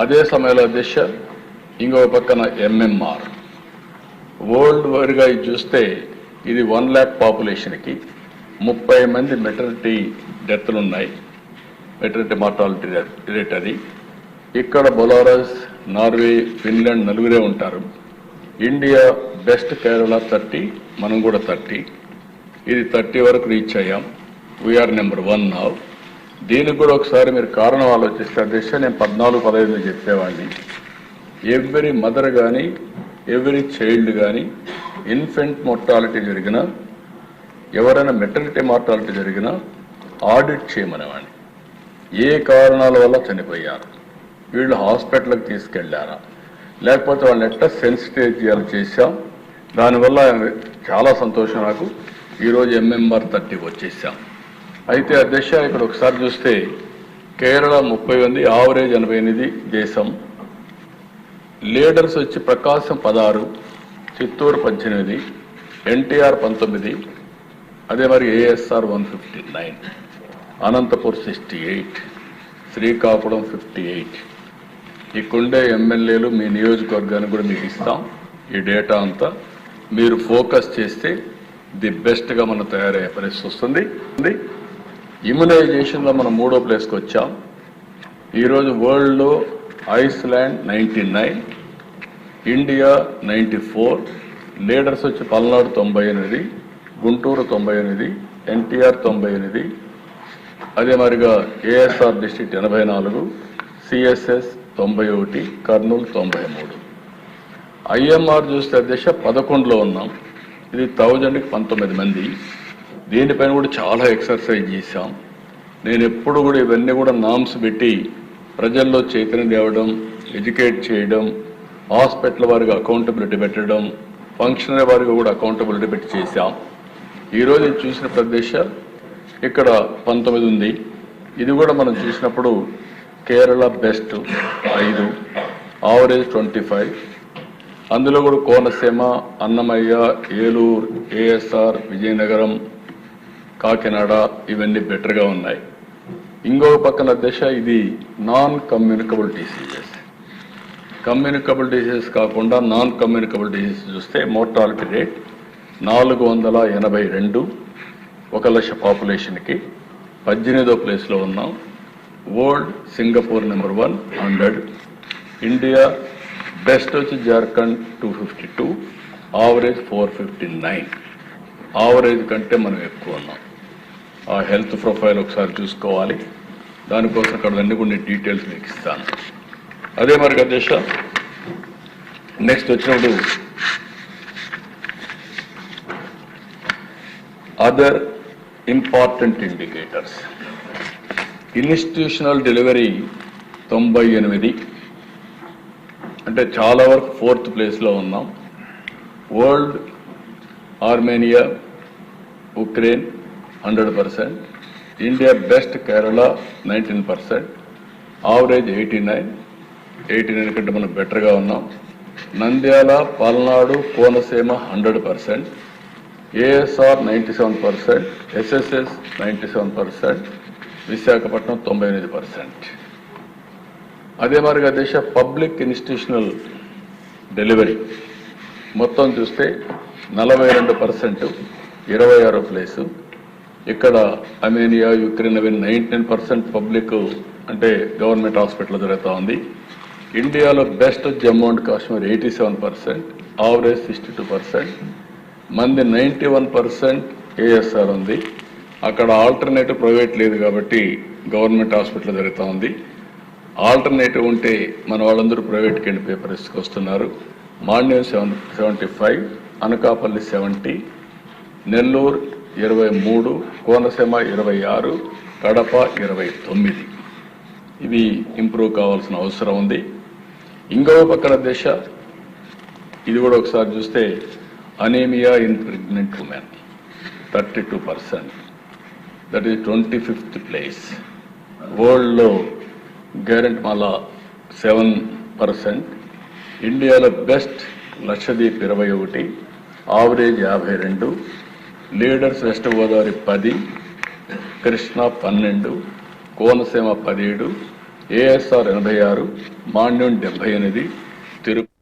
అదే సమయంలో దిశ ఇంకొక పక్కన ఎంఎంఆర్ వరల్డ్ వైడ్గా ఇది చూస్తే ఇది 1 lakh పాపులేషన్కి 30 మంది మెటర్నిటీ డెత్లు ఉన్నాయి. మెటర్నిటీ మార్టాలిటీ రేట్ అది. ఇక్కడ బొలారస్, నార్వే, ఫిన్లాండ్ నలుగురే ఉంటారు. ఇండియా బెస్ట్, కేరళ 30, మనం కూడా 30. ఇది 30 వరకు రీచ్ అయ్యాం. We are number 1 now. దీనికి కూడా ఒకసారి మీరు కారణం ఆలోచిస్తే దిశ నేను 14-15 చెప్పేవాడిని. ఎవ్రీ మదర్ కానీ ఎవ్రీ చైల్డ్ కానీ ఇన్ఫెంట్ మోర్టాలిటీ జరిగినా ఎవరైనా మెటర్నిటీ మార్టాలిటీ జరిగినా ఆడిట్ చేయమనేవాడిని. ఏ కారణాల వల్ల చనిపోయారు, వీళ్ళు హాస్పిటల్కి తీసుకెళ్లారా, లేకపోతే వాళ్ళని ఎట్లా సెన్సిటైజ్ చేశాం. దానివల్ల చాలా సంతోషం నాకు. ఈరోజు ఎంఎంఆర్ 30 వచ్చేసాం. అయితే అధ్యక్ష ఇక్కడ ఒకసారి చూస్తే కేరళ 30 మంది, ఆవరేజ్ 88 దేశం. లీడర్స్ వచ్చి ప్రకాశం 16, చిత్తూరు 18, ఎన్టీఆర్ 19, అదే మరి ఏఎస్ఆర్ 159, అనంతపూర్ 68, శ్రీకాకుళం 58. ఇక్కడుండే ఎమ్మెల్యేలు మీ నియోజకవర్గానికి కూడా మీకు ఇస్తాం. ఈ డేటా అంతా మీరు ఫోకస్ చేస్తే ది బెస్ట్గా మనం తయారయ్యే పరిస్థితి వస్తుంది. ఇమ్యునైజేషన్లో మనం 3వ ప్లేస్కి వచ్చాం. ఈరోజు వరల్డ్లో ఐస్లాండ్ 99, ఇండియా 94, లీడర్స్ వచ్చి పల్నాడు 98, గుంటూరు 98, ఎన్టీఆర్ 98, అదే మరిగా ASR district 84, CSS 91, Kurnool 93. IMR చూస్తే దిశ 11లో ఉన్నాం. ఇది 1000కి 19 మంది. దీనిపైన కూడా చాలా ఎక్సర్సైజ్ చేశాం. నేను ఎప్పుడు కూడా ఇవన్నీ కూడా నామ్స్ పెట్టి ప్రజల్లో చైతన్యం తేవడం, ఎడ్యుకేట్ చేయడం, హాస్పిటల్ వారికి అకౌంటబిలిటీ పెట్టడం, ఫంక్షనరీ వారికి కూడా అకౌంటబిలిటీ పెట్టి చేశాం. ఈరోజు చూసిన ప్రదేశ ఇక్కడ 19 ఉంది. ఇది కూడా మనం చూసినప్పుడు కేరళ బెస్ట్ 5, ఆవరేజ్ 25. అందులో కూడా కోనసీమ, అన్నమయ్య, ఏలూరు, ఏఎస్ఆర్, విజయనగరం, కాకినాడ ఇవన్నీ బెటర్గా ఉన్నాయి. ఇంకొక పక్కన దిశ ఇది non communicable diseases. Communicable diseases కాకుండా నాన్ కమ్యూనికబుల్ డిసీజెస్ చూస్తే మోర్టాలిటీ రేట్ 482, 1,00,000 పాపులేషన్కి 18వ ప్లేస్లో ఉన్నాం. World Singapore number 100, India best వచ్చి జార్ఖండ్ 252, ఆవరేజ్ 459. ఆవరేజ్ కంటే మనం ఎక్కువ ఉన్నాం. ఆ హెల్త్ ప్రొఫైల్ ఒకసారి చూసుకోవాలి. దానికోసం అక్కడ అన్ని కొన్ని డీటెయిల్స్ మీకు ఇస్తాను. అదే మరి అధ్యక్ష నెక్స్ట్ వచ్చినప్పుడు other important indicators. Institutional delivery 98, అంటే చాలా వరకు 4th ప్లేస్లో ఉన్నాం. World Armenia, Ukraine 100%, India best Kerala 19%, average 89 కంటే మనం బెటర్గా ఉన్నాం. Nandyal, Palnadu, Konaseema 100%, ASR 97%, SSS 97%, Visakhapatnam 98%. అదే మరిగా దేశ పబ్లిక్ ఇన్స్టిట్యూషనల్ డెలివరీ మొత్తం చూస్తే 42%, 26వ ప్లేసు. ఇక్కడ అర్మేనియా, యుక్రెయిన్ అవి 19% పబ్లిక్ అంటే గవర్నమెంట్ హాస్పిటల్ జరుగుతూ ఉంది. ఇండియాలో best Jammu and Kashmir 87%, average 62%. మంది 91% ఏఎస్ఆర్ ఉంది. అక్కడ ఆల్టర్నేటివ్ ప్రైవేట్ లేదు కాబట్టి గవర్నమెంట్ హాస్పిటల్ జరుగుతూ ఉంది. ఆల్టర్నేటివ్ ఉంటే మన వాళ్ళందరూ ప్రైవేట్కి వెళ్ళిపోయే పరిస్థితికి వస్తున్నారు. మాండ్యం 75, అనకాపల్లి 70, నెల్లూరు 23, కోనసీమ 26, కడప 29. ఇవి ఇంప్రూవ్ కావాల్సిన అవసరం ఉంది. ఇంకో పక్కన దేశ ఇది కూడా ఒకసారి చూస్తే anaemia in pregnant women 32%, that is 25th place. వరల్డ్లో గ్యారెంట్మాలా 7%, ఇండియాలో best Lakshadweep 21, average 52, leaders west Godavari 10, Krishna 12, Konaseema 17, ASR 86, మాన్యూన్ 78, Tirupati